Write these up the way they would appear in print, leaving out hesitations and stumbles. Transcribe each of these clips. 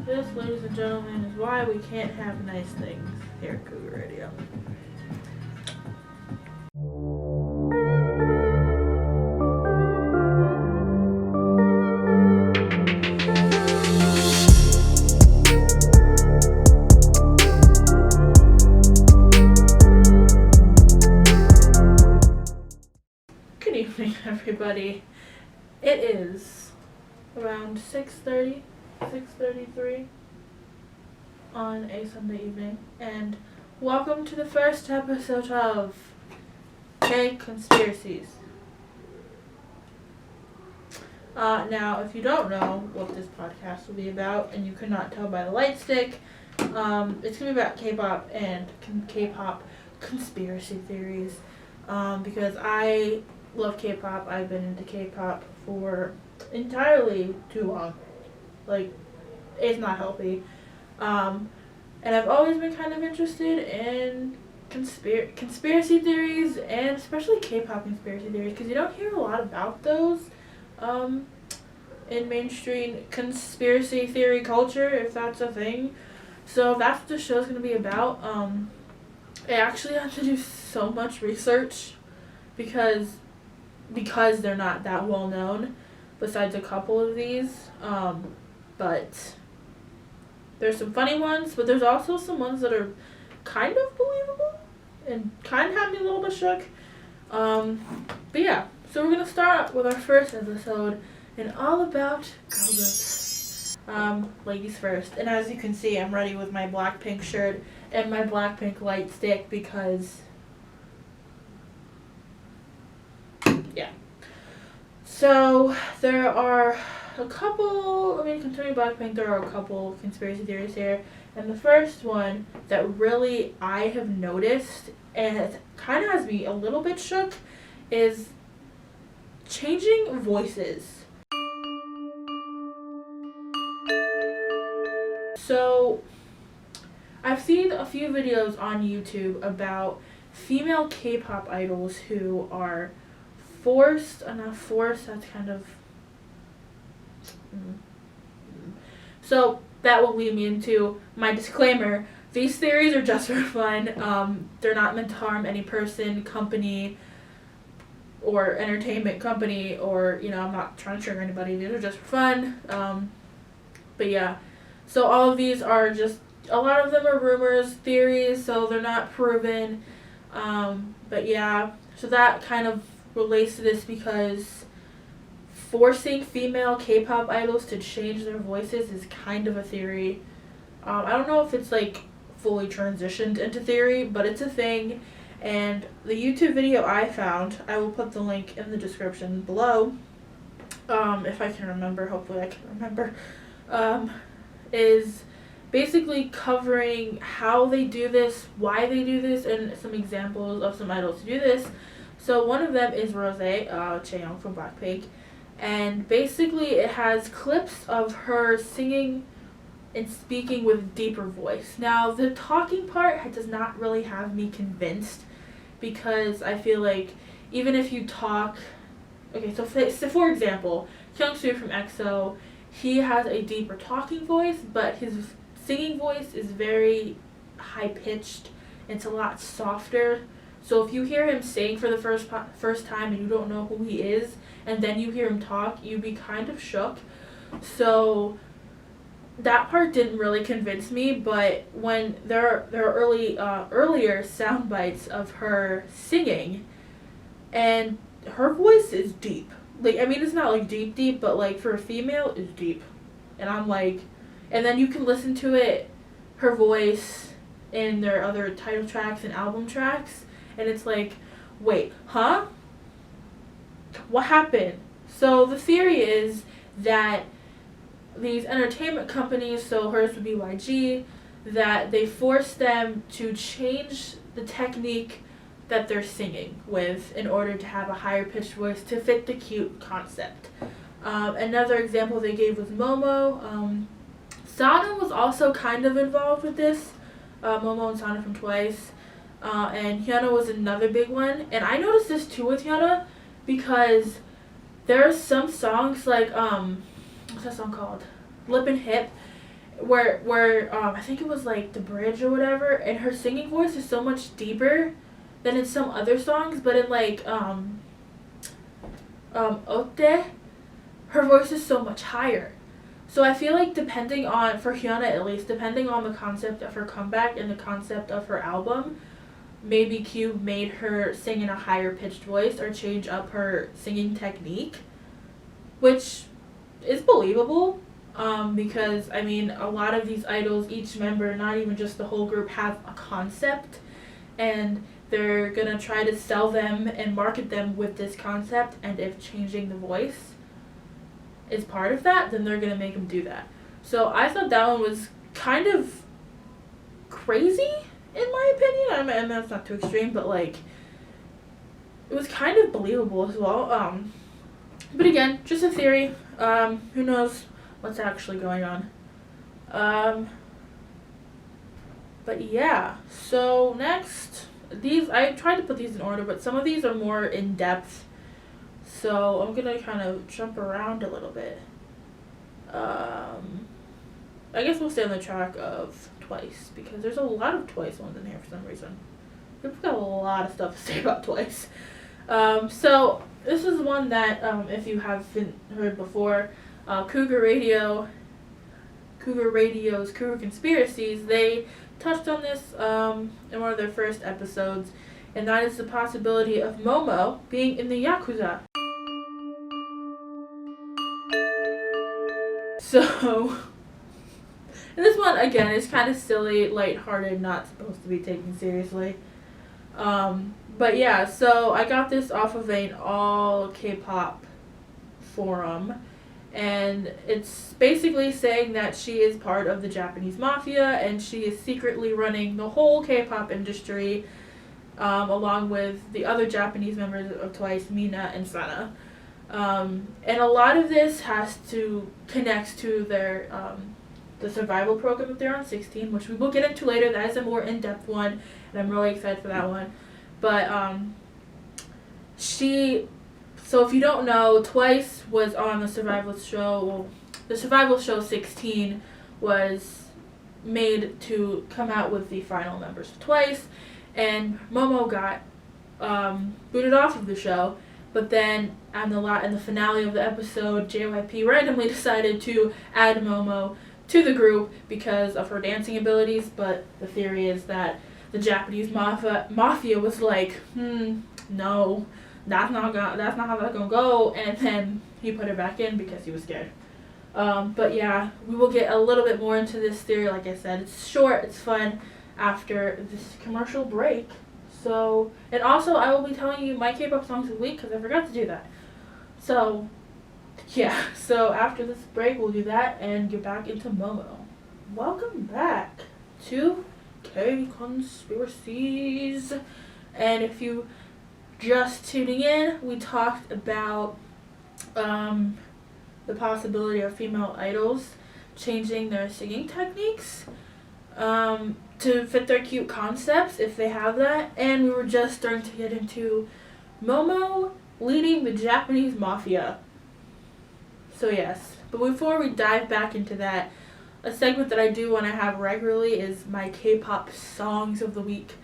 This, ladies and gentlemen, is why we can't have nice things here at Cougar Radio. Good evening, everybody. It is around 6:33 on a Sunday evening, and welcome to the first episode of K-Conspiracies. Now, if you don't know what this podcast will be about, and you could not tell by the light stick, it's going to be about K-pop and K-pop conspiracy theories, because I love K-pop. I've been into K-pop for entirely too long. Like, it's not healthy. And I've always been kind of interested in conspiracy theories, and especially K-pop conspiracy theories, because you don't hear a lot about those in mainstream conspiracy theory culture, if that's a thing. So that's what the show's going to be about. I actually have to do so much research because they're not that well known, besides a couple of these. But there's some funny ones, but there's also some ones that are kind of believable and kind of have me a little bit shook. But yeah, so we're gonna start with our first episode, and all about girl groups. Ladies first, and as you can see, I'm ready with my BLACKPINK shirt and my BLACKPINK light stick because, yeah. So there are a couple, concerning BLACKPINK, there are a couple conspiracy theories here. And the first one that really I have noticed, and it kind of has me a little bit shook, is changing voices. So I've seen a few videos on YouTube about female K-pop idols who are that's kind of... So that will lead me into my disclaimer. These theories are just for fun. They're not meant to harm any person, company, or entertainment company, or, I'm not trying to trigger anybody. These are just for fun. But yeah. So all of these are just, a lot of them are rumors, theories, so they're not proven. But yeah, so that kind of relates to this because forcing female K-pop idols to change their voices is kind of a theory. I don't know if it's like fully transitioned into theory, but it's a thing. And the YouTube video I found, I will put the link in the description below, if I can remember, hopefully I can remember, is basically covering how they do this, why they do this, and some examples of some idols who do this. So one of them is Rose, Chaeyoung from BLACKPINK, and basically it has clips of her singing and speaking with deeper voice. Now the talking part does not really have me convinced, because I feel like even if you talk, okay, so for example, Kyungsoo from EXO, he has a deeper talking voice, but his singing voice is very high pitched. It's a lot softer. So if you hear him sing for the first time and you don't know who he is, and then you hear him talk, you'd be kind of shook. So that part didn't really convince me, but when there are earlier sound bites of her singing, and her voice is deep. Like, it's not like deep, but like for a female, it's deep. And I'm like, and then you can listen to it, her voice, in their other title tracks and album tracks, and it's like, wait, huh? What happened? So the theory is that these entertainment companies, so hers would be YG, that they force them to change the technique that they're singing with in order to have a higher pitched voice to fit the cute concept. Another example they gave was Momo. Sana was also kind of involved with this. Momo and Sana from Twice. And Hyuna was another big one. And I noticed this too with Hyuna, because there are some songs like, what's that song called? Lip and Hip. where I think it was like the bridge or whatever, and her singing voice is so much deeper than in some other songs, but in like Ote, her voice is so much higher. So I feel like depending on, for Hyuna at least, depending on the concept of her comeback and the concept of her album, maybe Cube made her sing in a higher pitched voice or change up her singing technique, which is believable. Because I mean, a lot of these idols, each member, not even just the whole group, have a concept, and they're gonna try to sell them and market them with this concept. And if changing the voice is part of that, then they're gonna make them do that. So I thought that one was kind of crazy, in my opinion. I mean, that's not too extreme, but like, it was kind of believable as well. But again, just a theory. Who knows what's actually going on. But yeah, so next, these, I tried to put these in order, but some of these are more in depth, so I'm gonna kind of jump around a little bit. I guess we'll stay on the track of Twice, because there's a lot of Twice ones in here for some reason. We've got a lot of stuff to say about Twice. So this is one that, if you haven't heard before, Cougar Radio's Cougar Conspiracies, they touched on this in one of their first episodes, and that is the possibility of Momo being in the Yakuza. So, and this one, again, is kind of silly, lighthearted, not supposed to be taken seriously. But yeah, so I got this off of an all K-pop forum, and it's basically saying that she is part of the Japanese mafia, and she is secretly running the whole K-pop industry, along with the other Japanese members of Twice, Mina and Sana. And a lot of this connects to their the survival program that they're on, 16, which we will get into later. That is a more in-depth one, and I'm really excited for that one. But so if you don't know, Twice was on the survival show. Well, the survival show 16 was made to come out with the final members of Twice, and Momo got booted off of the show. But then in the finale of the episode, JYP randomly decided to add Momo to the group because of her dancing abilities. But the theory is that the Japanese mafia was like, no, that's not how that's gonna go, and then he put her back in because he was scared. But yeah, we will get a little bit more into this theory. Like I said, it's short, it's fun, after this commercial break. So, and also I will be telling you my K-pop songs of the week, because I forgot to do that. So, yeah, so after this break we'll do that and get back into Momo. Welcome back to K-Conspiracies. And if you just tuning in, we talked about the possibility of female idols changing their singing techniques to fit their cute concepts, if they have that. And we were just starting to get into Momo leading the Japanese mafia. So yes, but before we dive back into that, a segment that I do want to have regularly is my K-pop songs of the week,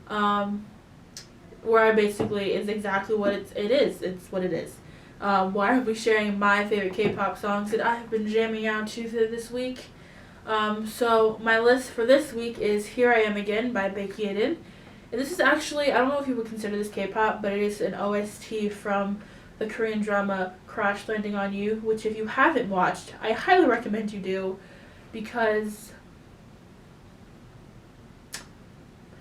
where I basically is exactly what it is. It's what it is. Why are we sharing my favorite K-pop songs that I have been jamming out to this week? So my list for this week is Here I Am Again by Kailene. And this is actually, I don't know if you would consider this K-pop, but it is an OST from the Korean drama Crash Landing on You, which if you haven't watched, I highly recommend you do, because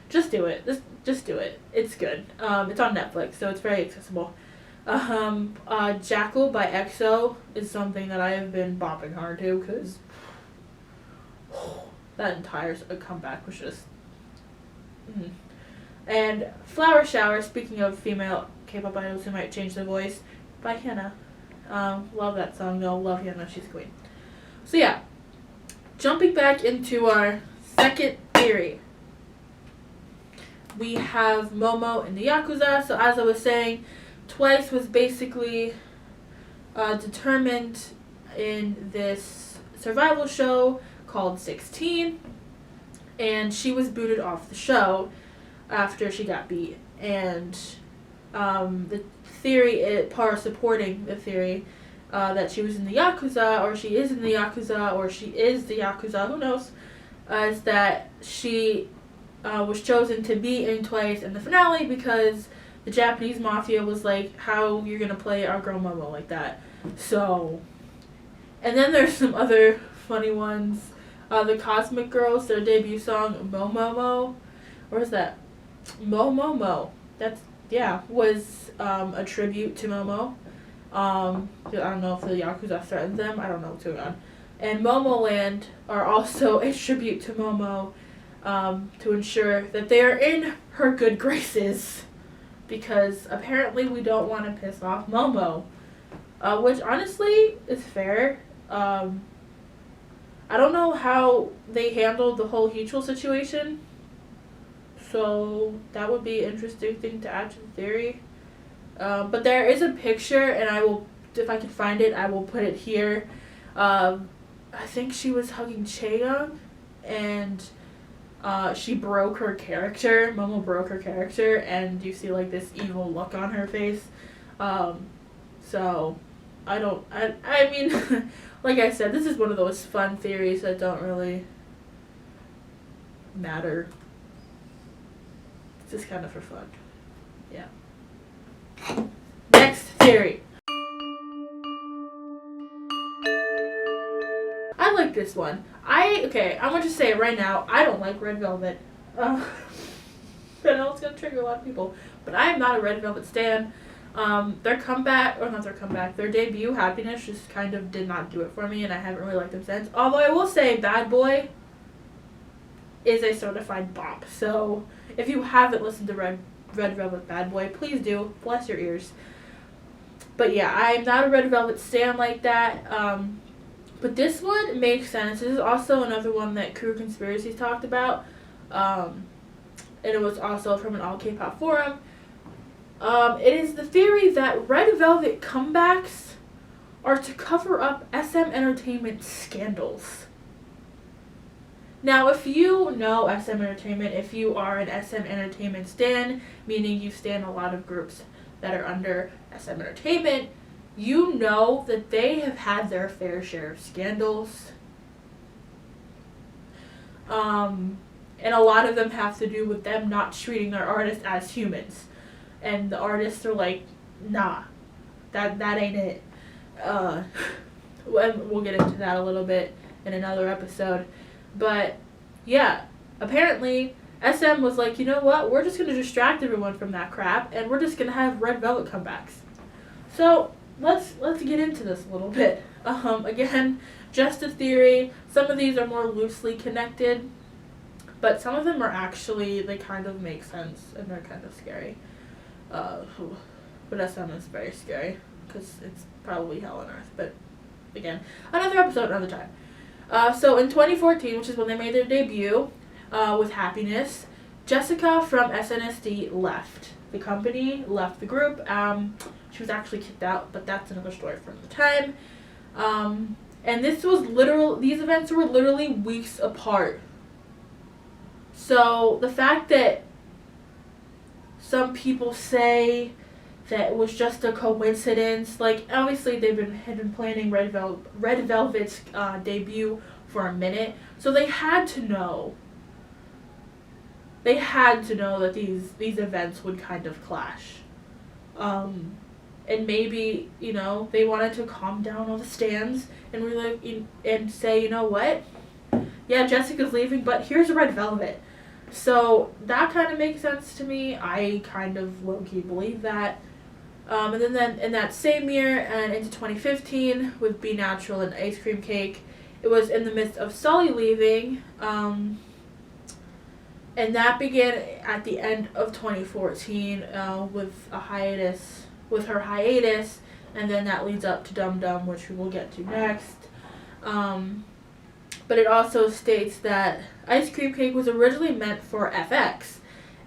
just do it. Just do it. It's good. It's on Netflix, so it's very accessible. Jackal by EXO is something that I have been bopping hard to, because that entire comeback was just... And Flower Shower, speaking of female K-pop idols who might change their voice, by Hannah. Love that song though. Love Hannah. She's queen. So yeah, jumping back into our second theory. We have Momo in the Yakuza. So as I was saying, Twice was basically determined in this survival show called 16, and she was booted off the show after she got beat. And the theory, part of supporting the theory that she was in the Yakuza, or she is in the Yakuza, or she is the Yakuza, who knows, is that she was chosen to be in twice in the finale because the Japanese mafia was like, how you're gonna play our girl Momo like that? So, and then there's some other funny ones. The Cosmic Girls, their debut song, Mo Mo Mo. Where's that? Mo Mo Mo. That's, yeah, was a tribute to Momo. I don't know if the Yakuza threatened them. I don't know what's going on. And Momoland are also a tribute to Momo to ensure that they are in her good graces. Because apparently we don't want to piss off Momo. Which honestly is fair. I don't know how they handled the whole Heechul situation. So that would be an interesting thing to add to the theory. But there is a picture, and I will, if I can find it, I will put it here. I think she was hugging Chaeyoung, and she broke her character. Momo broke her character, and you see like this evil look on her face. So I mean, like I said, this is one of those fun theories that don't really matter. It's just kind of for fun. Yeah. Next theory. I like this one. I'm gonna just say it right now. I don't like Red Velvet. I know it's gonna trigger a lot of people, but I am not a Red Velvet stan. Their debut, Happiness, just kind of did not do it for me, and I haven't really liked them since. Although I will say, Bad Boy is a certified bop. So if you haven't listened to Red Velvet Bad Boy, please do. Bless your ears. But yeah, I'm not a Red Velvet stan like that. But this one makes sense. This is also another one that K-Conspiracies talked about. And it was also from an all K-pop forum. It is the theory that Red Velvet comebacks are to cover up SM Entertainment scandals. Now, if you know SM Entertainment, if you are an SM Entertainment stan, meaning you stan a lot of groups that are under SM Entertainment, you know that they have had their fair share of scandals. And a lot of them have to do with them not treating their artists as humans. And the artists are like, nah, that ain't it. We'll get into that a little bit in another episode. But, yeah, apparently SM was like, you know what, we're just going to distract everyone from that crap, and we're just going to have Red Velvet comebacks. So, let's get into this a little bit. Again, just a theory. Some of these are more loosely connected, but some of them are actually, they kind of make sense, and they're kind of scary. But SM is very scary, because it's probably hell on earth. But, again, another episode, another time. So in 2014, which is when they made their debut with Happiness, Jessica from SNSD left the company, left the group. She was actually kicked out, but that's another story for another time. And these events were literally weeks apart. So the fact that some people say that it was just a coincidence. Like, obviously had been planning Red Velvet's debut for a minute, so they had to know. They had to know that these events would kind of clash. And maybe, you know, they wanted to calm down all the stans and really and say, you know what? Yeah, Jessica's leaving, but here's Red Velvet. So that kind of makes sense to me. I kind of low-key believe that. And then in that same year and into 2015 with Be Natural and Ice Cream Cake, it was in the midst of Sully leaving, and that began at the end of 2014 with her hiatus, and then that leads up to Dum Dum, which we will get to next. But it also states that Ice Cream Cake was originally meant for FX,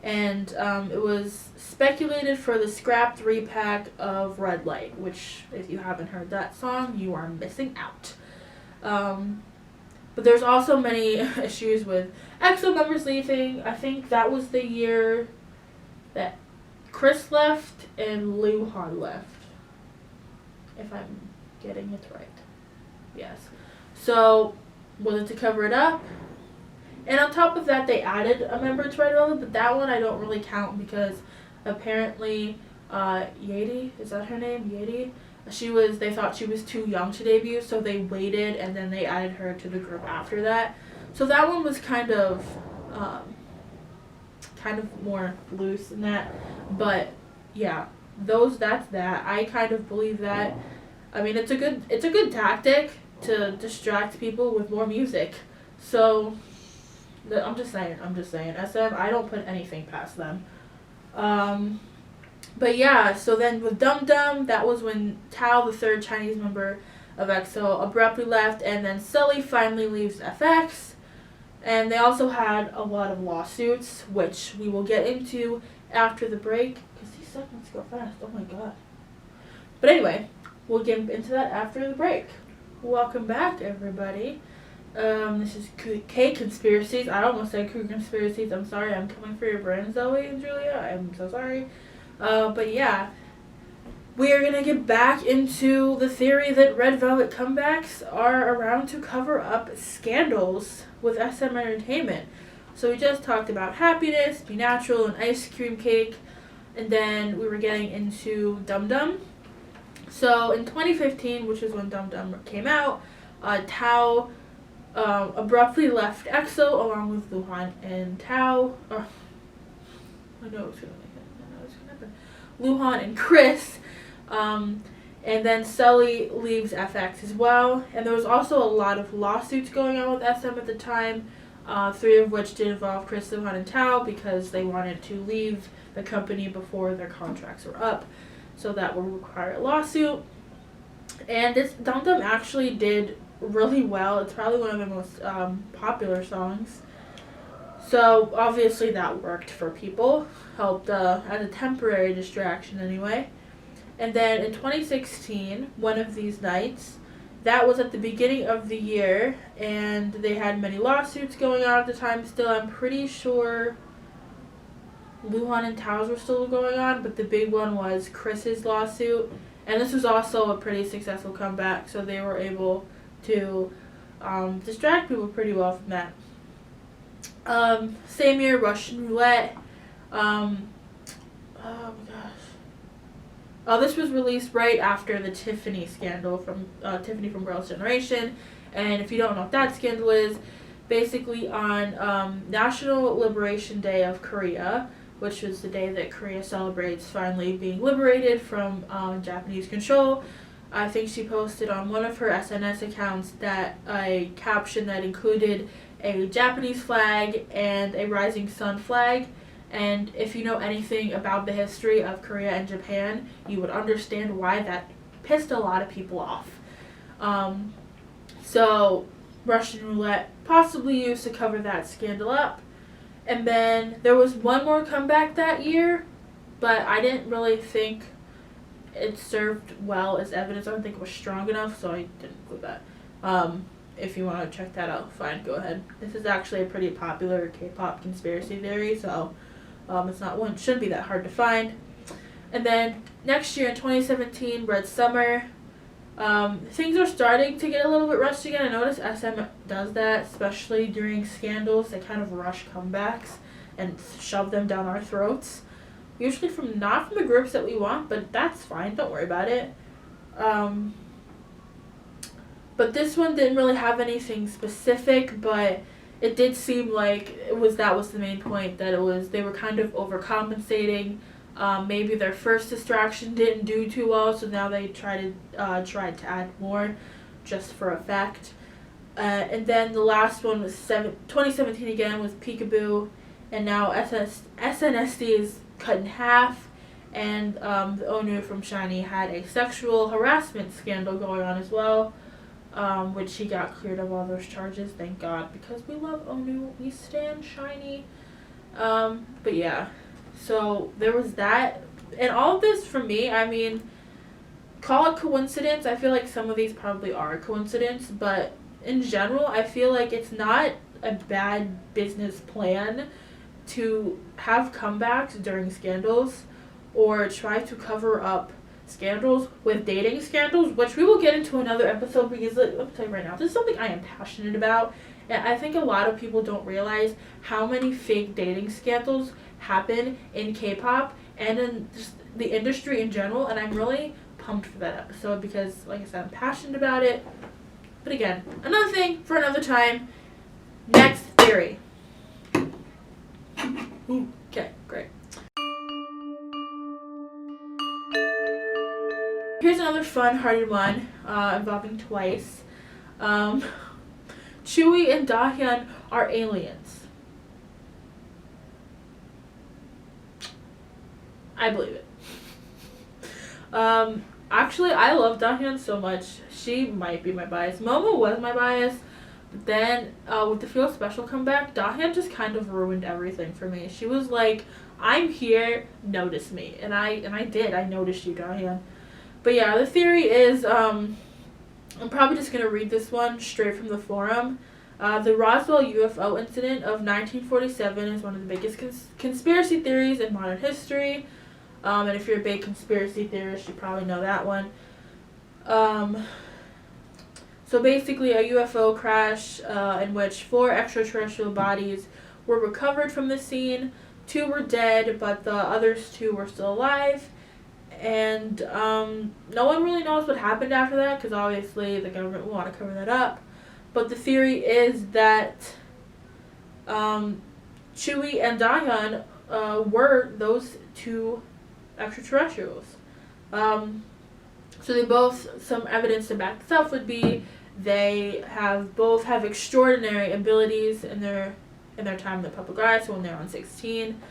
and it was speculated for the scrapped 3-pack of Red Light, which, if you haven't heard that song, you are missing out. But there's also many issues with EXO members leaving. I think that was the year that Chris left and Luhan left, if I'm getting it right. Yes. So, was it to cover it up? And on top of that, they added a member to Red Velvet, but that one I don't really count because apparently Yedi, is that her name? Yedi? They thought she was too young to debut, so they waited and then they added her to the group after that. So that one was kind of more loose than that. But yeah, that's that. I kind of believe that. I mean, it's a good tactic to distract people with more music. So I'm just saying. SM, I don't put anything past them. But yeah, so then with Dum Dum, that was when Tao, the third Chinese member of EXO, abruptly left, and then Sully finally leaves FX. And they also had a lot of lawsuits, which we will get into after the break, because these segments go fast, oh my god. But anyway, we'll get into that after the break. Welcome back, everybody. This is K-Conspiracies. I almost said K-Conspiracies. I'm sorry, I'm coming for your brand, Zoe and Julia. I'm so sorry. But yeah, we are going to get back into the theory that Red Velvet comebacks are around to cover up scandals with SM Entertainment. So we just talked about Happiness, Be Natural, and Ice Cream Cake, and then we were getting into Dum Dum. So in 2015, which is when Dum Dum came out, Tao abruptly left EXO along with Luhan and Tao. I know it's gonna happen. Luhan and Chris. And then Sully leaves FX as well. And there was also a lot of lawsuits going on with SM at the time, 3 of which did involve Chris, Luhan, and Tao because they wanted to leave the company before their contracts were up. So that would require a lawsuit. And this Dum Dum actually did really well. It's probably one of the most popular songs. So obviously that worked for people. Helped as a temporary distraction anyway. And then in 2016, one of these nights, that was at the beginning of the year, and they had many lawsuits going on at the time still. I'm pretty sure Luhan and Tao's were still going on, but the big one was Chris's lawsuit. And this was also a pretty successful comeback, so they were able to distract people pretty well from that. Same year, Russian Roulette. Oh my gosh. This was released right after the Tiffany scandal from Tiffany from Girls' Generation. And if you don't know what that scandal is, basically on National Liberation Day of Korea, which was the day that Korea celebrates finally being liberated from Japanese control, I think she posted on one of her SNS accounts that a caption that included a Japanese flag and a rising sun flag. And if you know anything about the history of Korea and Japan, you would understand why that pissed a lot of people off. So Russian Roulette possibly used to cover that scandal up. And then there was one more comeback that year, but I didn't really think it served well as evidence. I don't think it was strong enough, so I didn't include that. If you want to check that out, fine, go ahead. This is actually a pretty popular K-pop conspiracy theory, so it's not one, shouldn't be that hard to find. And then next year in 2017, Red Summer. Things are starting to get a little bit rushed again. I noticed SM does that, especially during scandals. They kind of rush comebacks and shove them down our throats. Usually not from the groups that we want, but that's fine. Don't worry about it. But this one didn't really have anything specific, but it did seem like that was the main point, that they were kind of overcompensating. Maybe their first distraction didn't do too well, so now they tried to add more just for effect. And then the last one was 2017 again with Peekaboo, and now SNSD is cut in half, and the Onu from SHINee had a sexual harassment scandal going on as well, which he got cleared of all those charges, thank God, because we love Onu, we stan SHINee. But yeah. So there was that, and all of this for me, I mean, call it coincidence. I feel like some of these probably are a coincidence, but in general, I feel like it's not a bad business plan to have comebacks during scandals or try to cover up scandals with dating scandals, which we will get into another episode because let me tell you right now, this is something I am passionate about. And I think a lot of people don't realize how many fake dating scandals happen in K-pop and in just the industry in general. And I'm really pumped for that episode because, like I said, I'm passionate about it. But again, another thing for another time. Next theory. Okay, great. Here's another fun-hearted one involving Twice. Chewie and Dahyun are aliens. I believe it. Actually, I love Dahyun so much. She might be my bias. Momo was my bias. But then, with the Feel Special comeback, Dahyun just kind of ruined everything for me. She was like, I'm here, notice me. And I did. I noticed you, Dahyun. But yeah, the theory is, I'm probably just going to read this one straight from the forum. The Roswell UFO incident of 1947 is one of the biggest conspiracy theories in modern history. And if you're a big conspiracy theorist, you probably know that one. So basically a UFO crash in which 4 extraterrestrial bodies were recovered from the scene. 2 were dead, but the others 2 were still alive. And no one really knows what happened after that because obviously the government will want to cover that up. But the theory is that Chewie and Dahyun were those 2 extraterrestrials. So they both, some evidence to back this up would be they both have extraordinary abilities in their time in the public eye, so when they're on 16.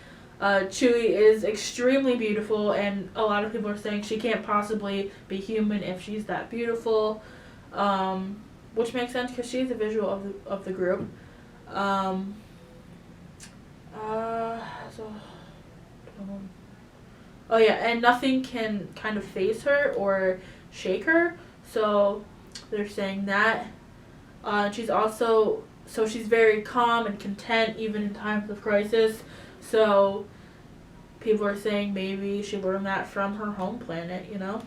Chewie is extremely beautiful, and a lot of people are saying she can't possibly be human if she's that beautiful, which makes sense because she's the visual of the group. Oh yeah, and nothing can kind of faze her or shake her, so they're saying that. She's also, so she's very calm and content even in times of crisis. So people are saying maybe she learned that from her home planet, you know.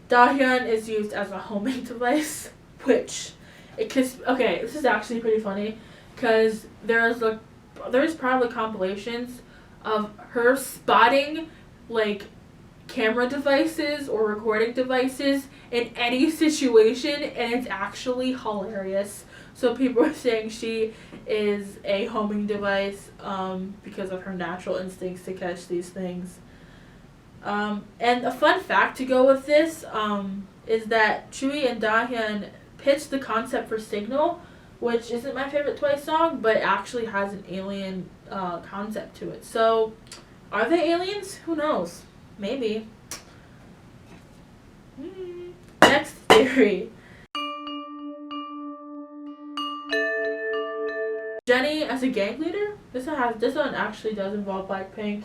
Dahyun is used as a homing device, which okay, this is actually pretty funny because there's probably compilations of her spotting like camera devices or recording devices in any situation, and it's actually hilarious. So people are saying she is a homing device because of her natural instincts to catch these things. And a fun fact to go with this is that Chewie and Dahyun pitched the concept for Signal, which isn't my favorite Twice song, but actually has an alien concept to it. So, are they aliens? Who knows? Maybe. Next theory. Jennie as a gang leader? This one actually does involve BLACKPINK.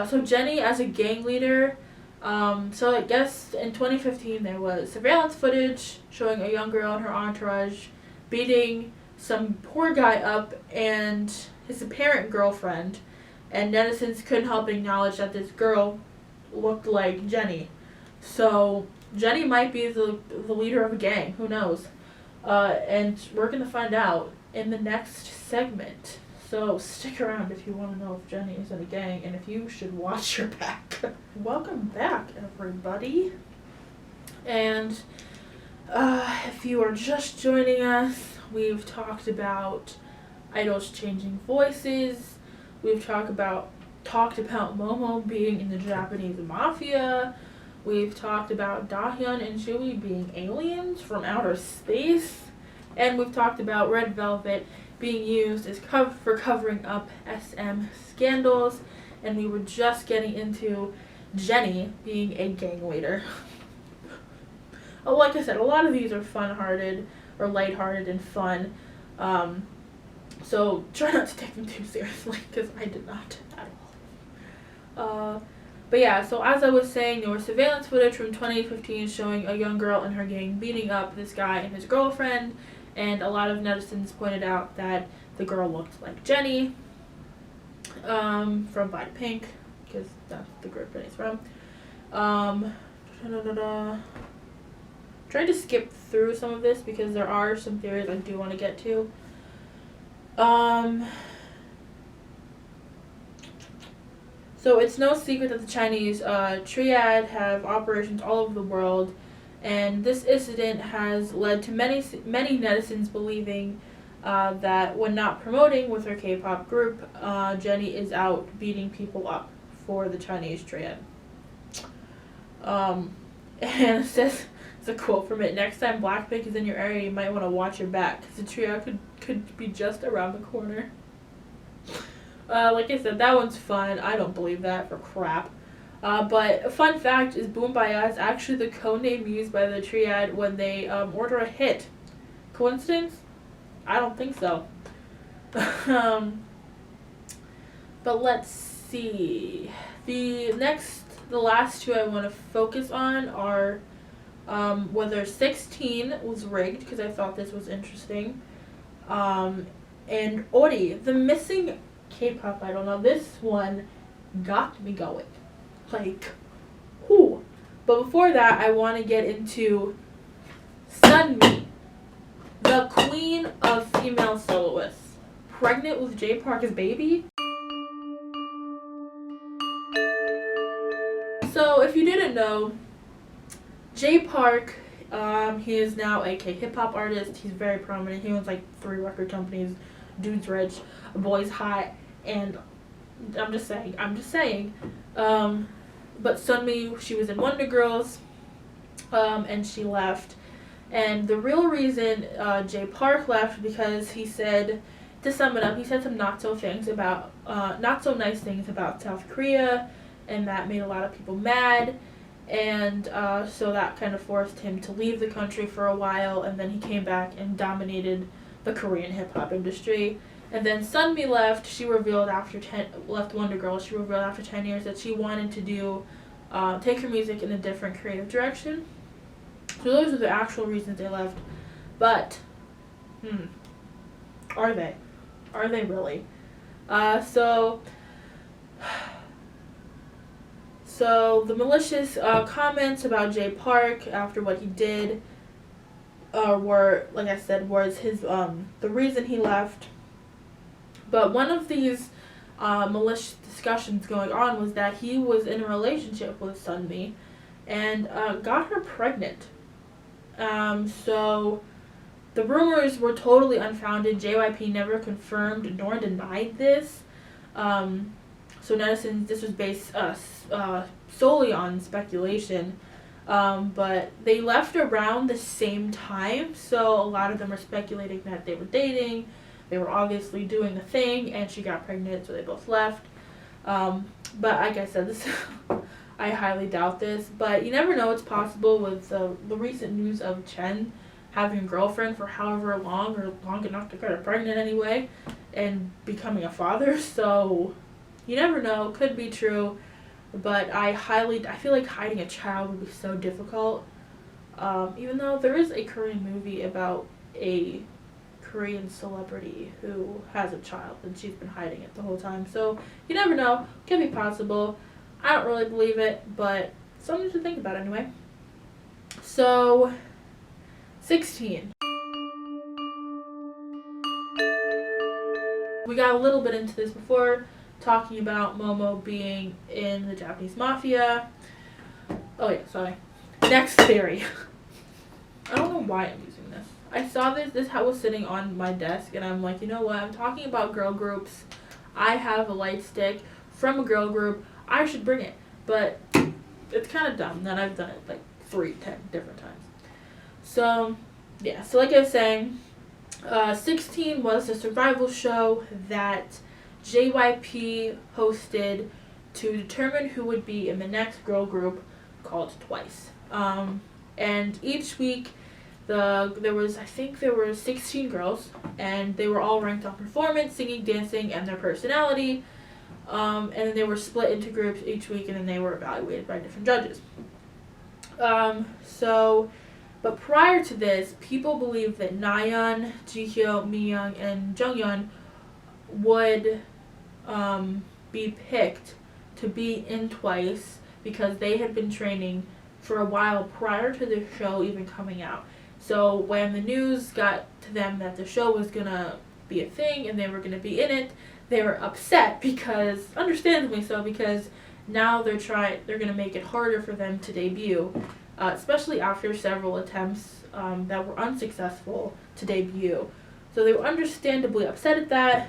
So Jennie as a gang leader. So I guess in 2015 there was surveillance footage showing a young girl and her entourage beating some poor guy up and his apparent girlfriend, and netizens couldn't help but acknowledge that this girl looked like Jennie. So Jennie might be the leader of a gang. Who knows? And we're gonna find out in the next segment. So stick around if you want to know if Jennie is in a gang and if you should watch your back. Welcome back, everybody. And if you are just joining us, we've talked about idols changing voices. We've talked about Momo being in the Japanese mafia. We've talked about Dahyun and Chewie being aliens from outer space. And we've talked about Red Velvet being used as for covering up SM scandals. And we were just getting into Jennie being a gang leader. Like I said, a lot of these are fun-hearted or lighthearted and fun. So try not to take them too seriously because I did not at all. But yeah, so as I was saying, there was surveillance footage from 2015 showing a young girl and her gang beating up this guy and his girlfriend, and a lot of netizens pointed out that the girl looked like Jennie from BLACKPINK, because that's the group Jennie's from. Trying to skip through some of this because there are some theories I do want to get to. So it's no secret that the Chinese triad have operations all over the world, and this incident has led to many netizens believing that when not promoting with her K-pop group, Jennie is out beating people up for the Chinese triad. And it says, it's a quote from it: "Next time BLACKPINK is in your area, you might want to watch your back, because the trio could be just around the corner." Like I said, that one's fun. I don't believe that for crap. But a fun fact is Boom Baya is actually the code name used by the triad when they order a hit. Coincidence? I don't think so. But let's see. The last two I want to focus on are whether 16 was rigged, because I thought this was interesting, and Ori, the missing K-pop idol. Now this one got me going. Like, whoo. But before that, I want to get into Sunmi, the queen of female soloists, pregnant with Jay Park's baby. So if you didn't know, Jay Park, he is now a K-hip-hop artist. He's very prominent. He owns like 3 record companies. Dude's rich, a boy's hot, and I'm just saying. But Sunmi, she was in Wonder Girls, and she left. And the real reason Jay Park left, because he said, to sum it up, he said some not so nice things about South Korea, and that made a lot of people mad. And so that kind of forced him to leave the country for a while, and then he came back and dominated the Korean hip-hop industry. And then Sunmi left. She revealed left Wonder Girls. She revealed after 10 years that she wanted to take her music in a different creative direction. So those are the actual reasons they left. But, are they? Are they really? So the malicious comments about Jay Park after what he did were, like I said, was his the reason he left. But one of these malicious discussions going on was that he was in a relationship with Sunmi and got her pregnant. So the rumors were totally unfounded. JYP never confirmed nor denied this. So netizens, this was based solely on speculation. But they left around the same time, so a lot of them are speculating that they were dating. They were obviously doing the thing, and she got pregnant, so they both left. But like I said, this I highly doubt this, but you never know. It's possible with the recent news of Chen having a girlfriend for however long, or long enough to get her pregnant anyway, and becoming a father. So you never know. Could be true. But I feel like hiding a child would be so difficult. Even though there is a Korean movie about a Korean celebrity who has a child and she's been hiding it the whole time. So you never know. Could be possible. I don't really believe it, but something to think about anyway. So 16. We got a little bit into this before, talking about Momo being in the Japanese mafia. Oh yeah, sorry. Next theory. I don't know why I'm using this. I saw this was sitting on my desk, and I'm like, you know what? I'm talking about girl groups. I have a light stick from a girl group. I should bring it. But it's kind of dumb that I've done it like 10 different times. So, yeah. So like I was saying, 16 was a survival show that JYP hosted to determine who would be in the next girl group called Twice. And each week, there were 16 girls, and they were all ranked on performance, singing, dancing, and their personality. And then they were split into groups each week, and then they were evaluated by different judges. But prior to this, people believed that Nayeon, Jihyo, Miyoung, and Jungyeon would be picked to be in Twice because they had been training for a while prior to the show even coming out. So when the news got to them that the show was gonna be a thing and they were gonna be in it, they were upset because, understandably so, because now they're gonna make it harder for them to debut, especially after several attempts that were unsuccessful to debut. So they were understandably upset at that.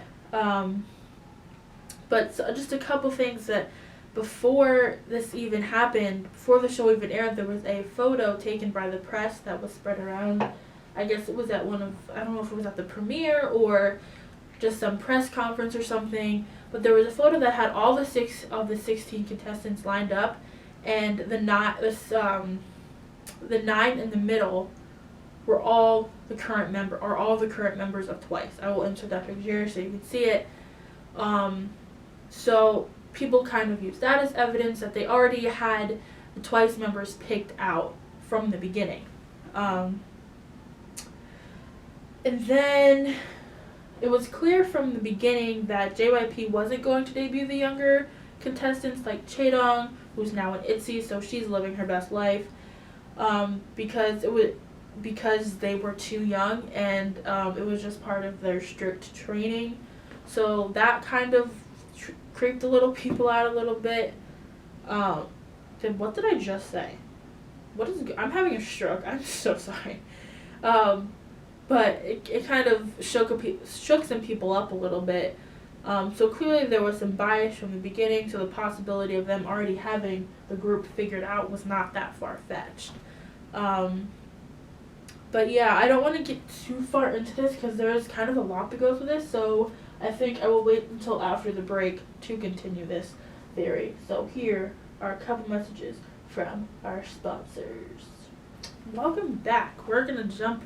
But just a couple things that before this even happened, before the show even aired, there was a photo taken by the press that was spread around. I guess it was at I don't know if it was at the premiere or just some press conference or something, but there was a photo that had all the 6 of the 16 contestants lined up, and the 9 in the middle were all the current members of Twice. I will insert that picture here so you can see it. So people kind of used that as evidence that they already had the Twice members picked out from the beginning. And then it was clear from the beginning that JYP wasn't going to debut the younger contestants like Chaedong, who's now in ITZY, so she's living her best life, because they were too young, and it was just part of their strict training. So that kind of creeped a little people out a little bit. What did I just say? I'm having a stroke. I'm so sorry. But it kind of shook some people up a little bit. So clearly there was some bias from the beginning, so the possibility of them already having the group figured out was not that far-fetched. But yeah, I don't want to get too far into this because there's kind of a lot that goes with this, so I think I will wait until after the break to continue this theory. So here are a couple messages from our sponsors. Welcome back. We're going to jump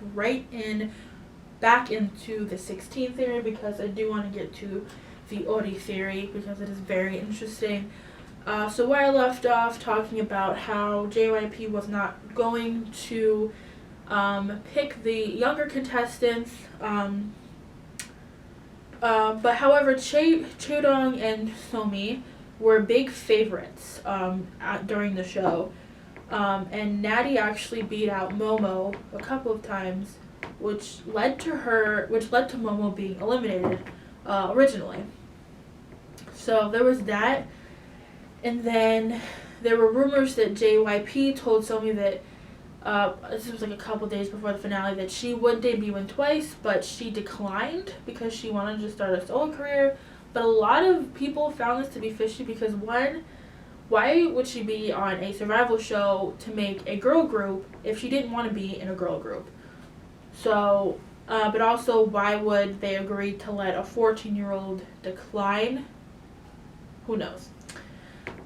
back into the 16 theory because I do want to get to the Ori theory because it is very interesting. So where I left off talking about how JYP was not going to pick the younger contestants, but however, Chaedong and Somi were big favorites during the show. And Natty actually beat out Momo a couple of times, which led to Momo being eliminated originally. So there was that, and then there were rumors that JYP told Somi that this was like a couple days before the finale that she would debut in Twice, but she declined because she wanted to start a solo career. But a lot of people found this to be fishy because one, why would she be on a survival show to make a girl group if she didn't want to be in a girl group? So, but also, why would they agree to let a 14-year-old decline? Who knows?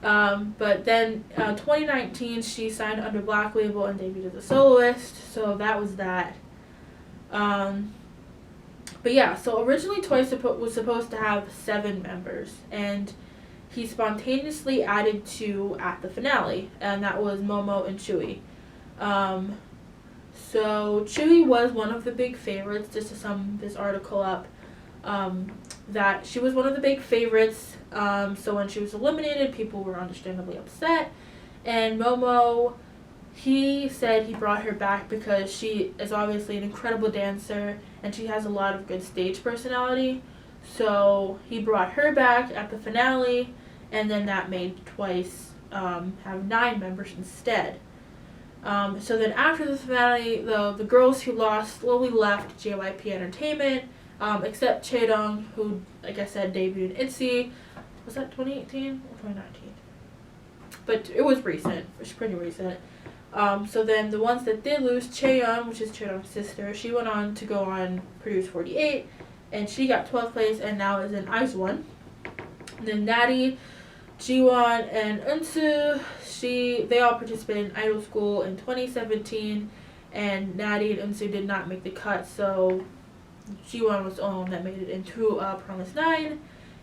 But then 2019, she signed under Black Label and debuted as a soloist, so that was that. But yeah, so originally Twice was supposed to have 7 members, and he spontaneously added 2 at the finale, and that was Momo and Chewy. So Chewy was one of the big favorites, just to sum this article up, that she was one of the big favorites. So when she was eliminated, people were understandably upset, and Momo, he said he brought her back because she is obviously an incredible dancer, and she has a lot of good stage personality. So he brought her back at the finale, and then that made Twice have 9 members instead. So then after the finale, the girls who lost slowly left JYP Entertainment, except Chaedong, who, like I said, debuted in ITZY. Was that 2018 or 2019? But it was recent. It was pretty recent. So then the ones that did lose, Chaeyeon, which is Chaedong's sister, she went on to go on Produce 48, and she got 12th place and now is in IZ*ONE. And then Natty, Jiwon, and Eunsu, they all participated in Idol School in 2017, and Natty and Eunsu did not make the cut, so Jiwon was the only one that made it into Promise 9,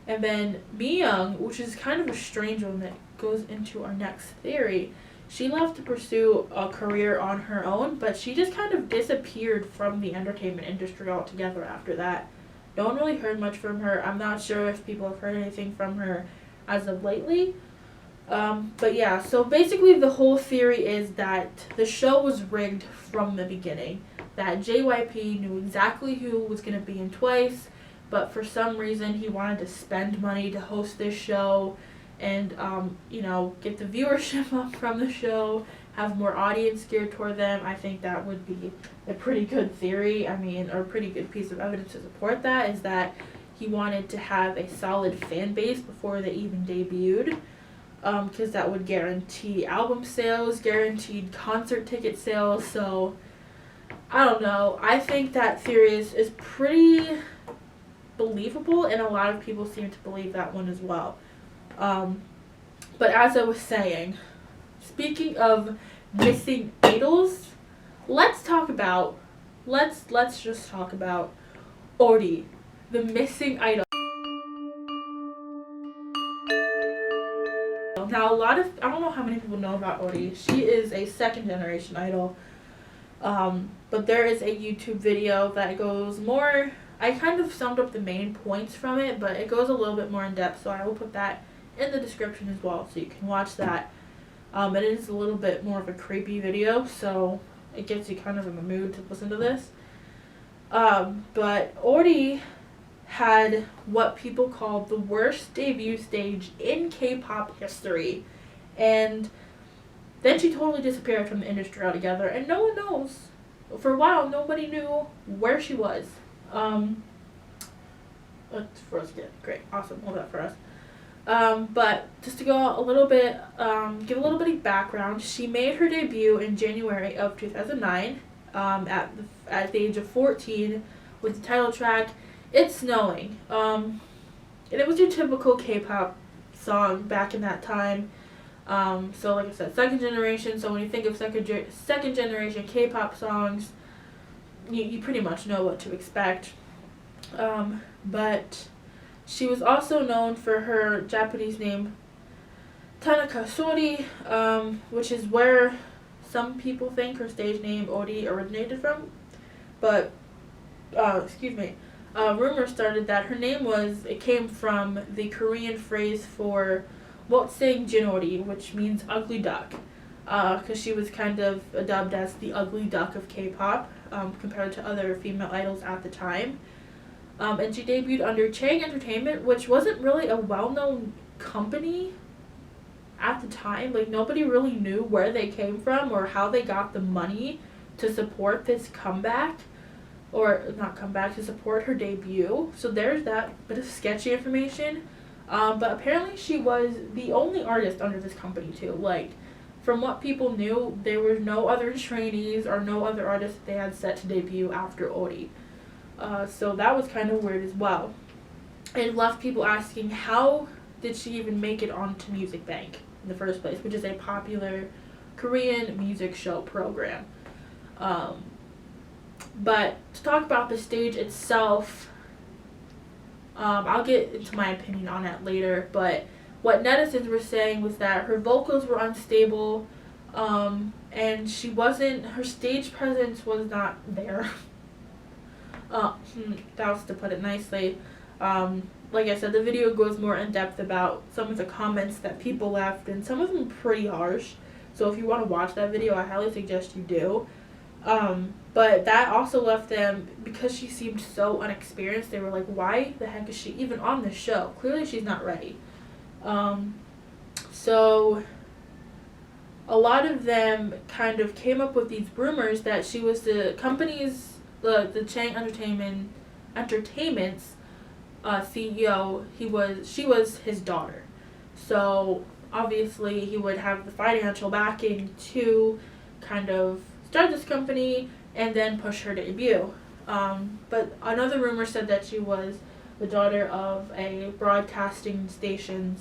And then Mi-young, which is kind of a strange one that goes into our next theory, she left to pursue a career on her own, but she just kind of disappeared from the entertainment industry altogether after that. No one really heard much from her. I'm not sure if people have heard anything from her as of lately. But yeah, so basically the whole theory is that the show was rigged from the beginning. That JYP knew exactly who was going to be in Twice, but for some reason he wanted to spend money to host this show and, get the viewership up from the show, have more audience geared toward them. I think that would be a pretty good theory, or a pretty good piece of evidence to support that, is that he wanted to have a solid fan base before they even debuted, because that would guarantee album sales, guaranteed concert ticket sales. So I don't know. I think that theory is pretty believable, and a lot of people seem to believe that one as well. But as I was saying, speaking of missing idols, let's just talk about Ori, the missing idol. Now I don't know how many people know about Ori. She is a second generation idol. But there is a YouTube video that goes more, I kind of summed up the main points from it, but it goes a little bit more in depth, so I will put that in the description as well, so you can watch that. It is a little bit more of a creepy video, so it gets you kind of in the mood to listen to this. But Ori had what people call the worst debut stage in K-pop history, and then she totally disappeared from the industry altogether, and no one knows. For a while, nobody knew where she was. Let's for us get great, awesome, hold that for us. But just to go a little bit, give a little bit of background, she made her debut in January of 2009, at the age of 14, with the title track, It's Snowing. And it was your typical K-pop song back in that time. So like I said, second generation, so when you think of second generation K-pop songs, you pretty much know what to expect. But she was also known for her Japanese name Tanaka Sori, which is where some people think her stage name Ori originated from. But, rumors started that her name came from the Korean phrase for Wotseng Jinori, which means ugly duck, because she was kind of dubbed as the ugly duck of K-pop, compared to other female idols at the time. And she debuted under Chang Entertainment, which wasn't really a well-known company at the time. Like, nobody really knew where they came from or how they got the money to support this comeback, or not comeback, to support her debut. So there's that bit of sketchy information. But apparently she was the only artist under this company too. Like, from what people knew, there were no other trainees or no other artists that they had set to debut after Ori. So that was kind of weird as well. It left people asking, how did she even make it onto Music Bank in the first place, which is a popular Korean music show program. But to talk about the stage itself, I'll get into my opinion on that later, but what netizens were saying was that her vocals were unstable, and her stage presence was not there. That was to put it nicely. Like I said, the video goes more in depth about some of the comments that people left, and some of them pretty harsh. So if you want to watch that video, I highly suggest you do. But that also left them, because she seemed so unexperienced, they were like, why the heck is she even on this show? Clearly she's not ready. So a lot of them kind of came up with these rumors that she was the company's, the Chang Entertainment's CEO. She was his daughter. So obviously he would have the financial backing to kind of start this company and then push her debut. But another rumor said that she was the daughter of a broadcasting station's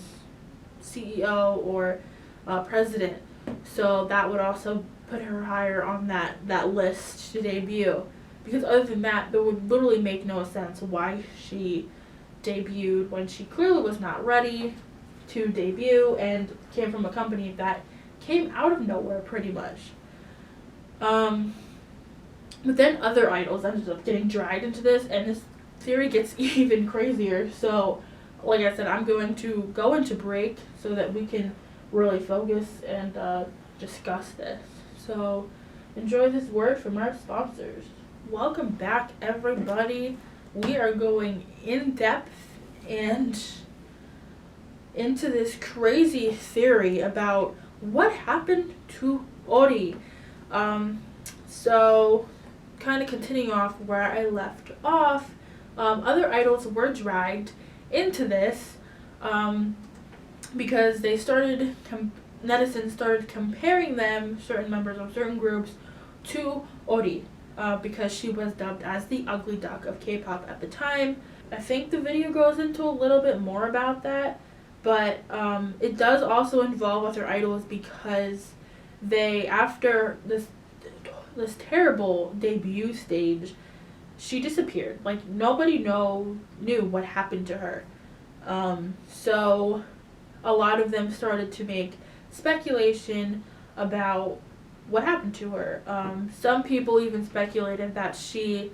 CEO or president. So that would also put her higher on that list to debut. Because other than that, it would literally make no sense why she debuted when she clearly was not ready to debut and came from a company that came out of nowhere pretty much. But then other idols ended up getting dragged into this, and this theory gets even crazier. So, like I said, I'm going to go into break so that we can really focus and discuss this. So, enjoy this word from our sponsors. Welcome back, everybody. We are going in depth and into this crazy theory about what happened to Ori. So, kind of continuing off where I left off, other idols were dragged into this because they started, netizens started comparing them, certain members of certain groups, to Ori because she was dubbed as the ugly duck of K-pop at the time. I think the video goes into a little bit more about that, but it does also involve other idols because they, after this terrible debut stage, she disappeared. Like, nobody knew what happened to her. So a lot of them started to make speculation about what happened to her. Some people even speculated that she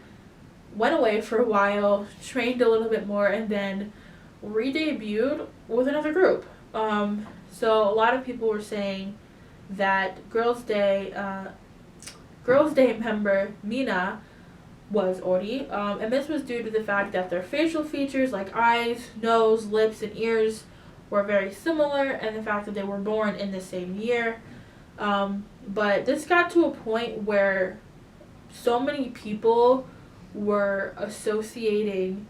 went away for a while, trained a little bit more, and then re-debuted with another group. So a lot of people were saying that Girls' Day member Mina was Ori, and this was due to the fact that their facial features like eyes, nose, lips, and ears were very similar, and the fact that they were born in the same year. But this got to a point where so many people were associating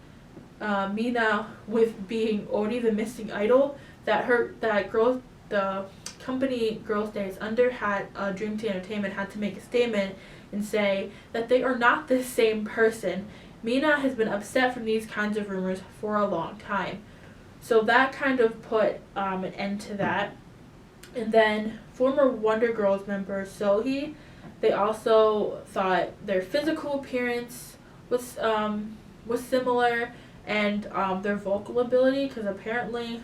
Mina with being Ori, the missing idol, that the company Girls' Day is under Dream Team Entertainment had to make a statement and say that they are not the same person. Mina has been upset from these kinds of rumors for a long time. So that kind of put an end to that. And then former Wonder Girls member Sohee, they also thought their physical appearance was similar, and their vocal ability, because apparently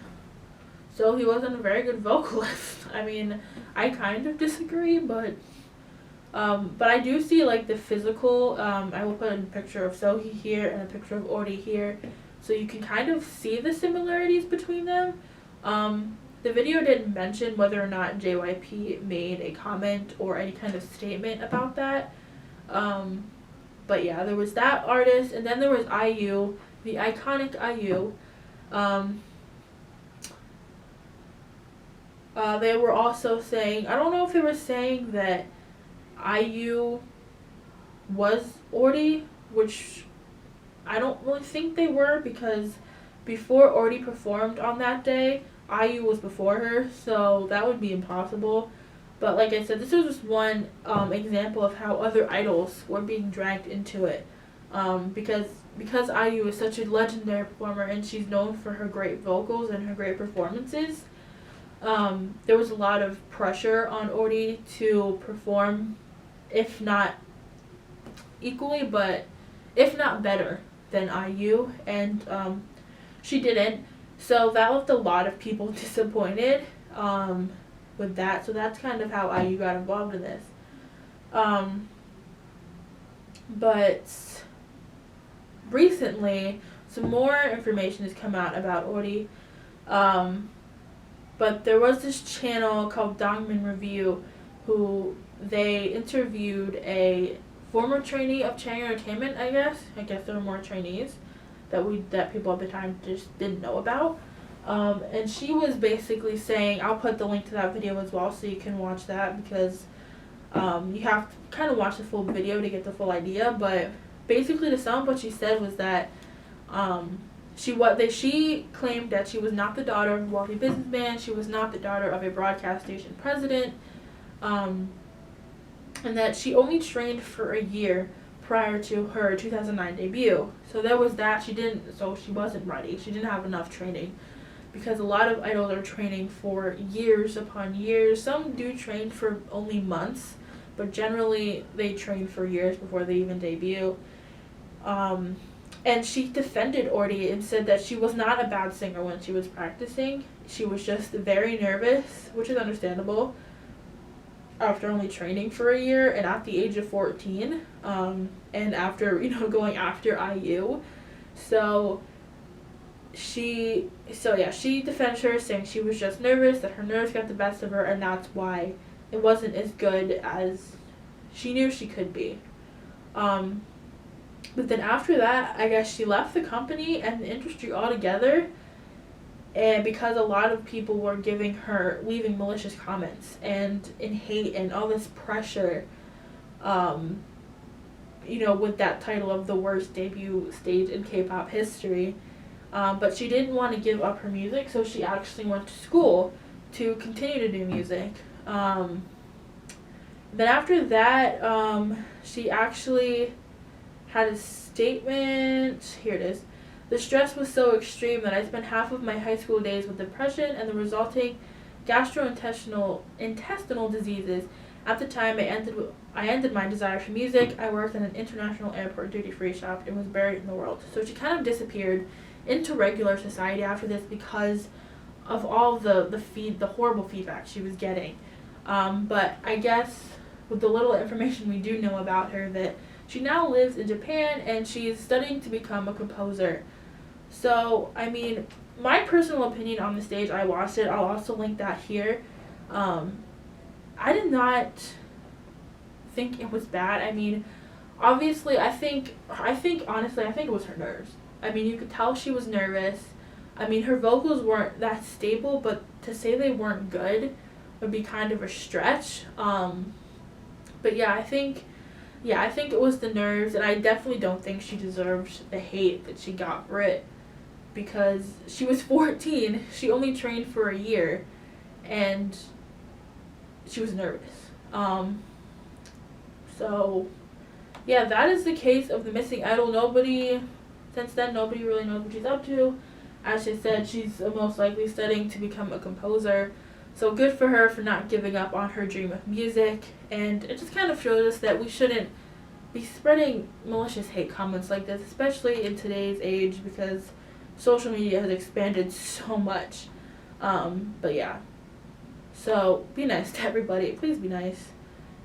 Sohee wasn't a very good vocalist. I mean, I kind of disagree, but I do see like the physical. I will put a picture of Sohee here and a picture of Ori here, so you can kind of see the similarities between them. The video didn't mention whether or not JYP made a comment or any kind of statement about that. But yeah, there was that artist, and then there was IU, the iconic IU. They were also saying, I don't know if they were saying that IU was Ori, which I don't really think they were, because before Ori performed on that day, IU was before her, so that would be impossible. But like I said, this was just one example of how other idols were being dragged into it. Because IU is such a legendary performer and she's known for her great vocals and her great performances, there was a lot of pressure on Ori to perform, if not equally, but if not better than IU, and she didn't. So that left a lot of people disappointed with that. So that's kind of how IU got involved in this. But recently, some more information has come out about Ori. But there was this channel called Dongmin Review, who they interviewed a former trainee of Chang Entertainment, I guess. I guess there were more trainees that people at the time just didn't know about. And she was basically saying, I'll put the link to that video as well so you can watch that, because you have to kind of watch the full video to get the full idea. But basically, to sum up what she said was that she claimed that she was not the daughter of a wealthy businessman, she was not the daughter of a broadcast station president, and that she only trained for a year prior to her 2009 debut. So there was that. She wasn't ready. She didn't have enough training, because a lot of idols are training for years upon years. Some do train for only months, but generally they train for years before they even debut. And she defended Orty and said that she was not a bad singer when she was practicing. She was just very nervous, which is understandable after only training for a year and at the age of 14, and after, going after IU. So she defends her, saying she was just nervous, that her nerves got the best of her, and that's why it wasn't as good as she knew she could be. But then after that, I guess she left the company and the industry altogether, and because a lot of people were leaving malicious comments and in hate and all this pressure, with that title of the worst debut stage in K-pop history. But she didn't want to give up her music, so she actually went to school to continue to do music. Then after that, she actually had a statement. Here it is. The stress was so extreme that I spent half of my high school days with depression and the resulting intestinal diseases. At the time, I ended my desire for music. I worked in an international airport duty-free shop and was buried in the world. So she kind of disappeared into regular society after this because of all the horrible feedback she was getting. But I guess with the little information we do know about her, that she now lives in Japan and she's studying to become a composer. So, I mean, my personal opinion on the stage, I watched it. I'll also link that here. I did not think it was bad. I mean, obviously, I think honestly, I think it was her nerves. I mean, you could tell she was nervous. I mean, her vocals weren't that stable, but to say they weren't good would be kind of a stretch. But yeah, I think it was the nerves, and I definitely don't think she deserved the hate that she got for it, because she was 14, she only trained for a year, and she was nervous. So, yeah, that is the case of the missing idol. Since then, nobody really knows what she's up to. As she said, she's most likely studying to become a composer. So good for her for not giving up on her dream of music. And it just kind of shows us that we shouldn't be spreading malicious hate comments like this, especially in today's age, because social media has expanded so much. But yeah. So be nice to everybody. Please be nice.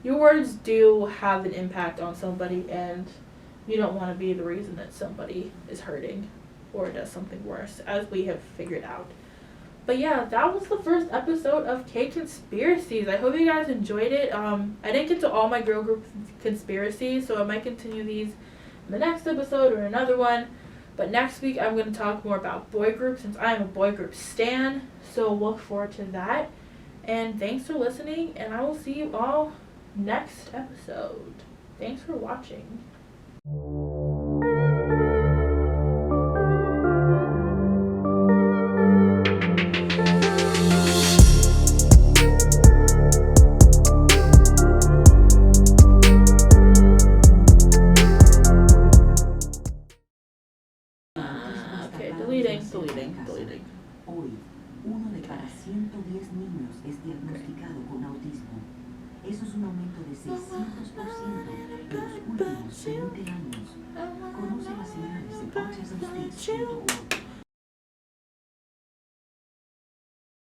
Your words do have an impact on somebody, and you don't want to be the reason that somebody is hurting or does something worse, as we have figured out. But yeah, that was the first episode of K-Conspiracies. I hope you guys enjoyed it. I didn't get to all my girl group conspiracies, so I might continue these in the next episode or another one. But next week I'm going to talk more about boy groups, since I am a boy group stan. So look forward to that. And thanks for listening, and I will see you all next episode. Thanks for watching. Deleting. Hoy, 1 de cada 110 niños es diagnosticado con autismo. Eso es un aumento de 600% en los últimos 20 años. Conoce las señales en autismspeaks.org.